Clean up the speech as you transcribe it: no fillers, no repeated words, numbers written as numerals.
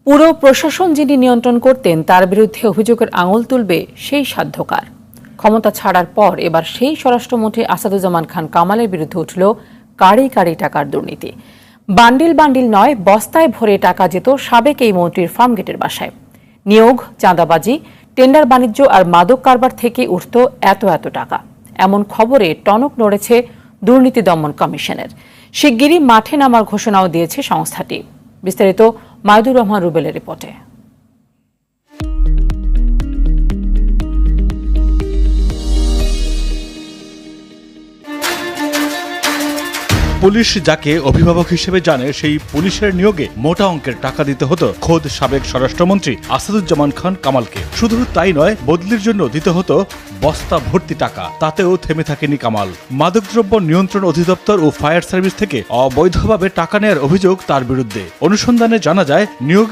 পুরো প্রশাসন যিনি নিয়ন্ত্রণ করতেন তার বিরুদ্ধে অভিযোগের আঙুল তুলবে সেই সাধ্যকার। ক্ষমতা ছাড়ার পর এবার সেই স্বরাষ্ট্রমন্ত্রী আসাদুজ্জামান খান কামালের বিরুদ্ধে উঠল কারি কারি টাকার দুর্নীতি। বান্ডিল বান্ডিল নয়, বস্তায় ভরে টাকা যেত সাবেক এই মন্ত্রীর ফার্মগেটের বাসায়। নিয়োগ, চাঁদাবাজি, টেন্ডার বাণিজ্য আর মাদক কারবার থেকে উঠত এত এত টাকা। এমন খবরে টনক নড়েছে দুর্নীতি দমন কমিশনের। শিগগিরই মাঠে নামার ঘোষণাও দিয়েছে সংস্থাটি। বিস্তারিত মাইদুর রহমান রুবেলের রিপোর্টে। পুলিশ যাকে অভিভাবক হিসেবে জানে, সেই পুলিশের নিয়োগে মোটা অঙ্কের টাকা দিতে হতো খোদ সাবেক স্বরাষ্ট্রমন্ত্রী আসাদুজ্জামান খান কামালকে। শুধু তাই নয়, বদলির জন্য দিতে হতো বস্তা ভর্তি টাকা। তাতেও থেমে থাকেনি কামাল। মাদকদ্রব্য নিয়ন্ত্রণ অধিদপ্তর ও ফায়ার সার্ভিস থেকে অবৈধভাবে টাকা নেওয়ার অভিযোগ তার বিরুদ্ধে। অনুসন্ধানে জানা যায়, নিয়োগ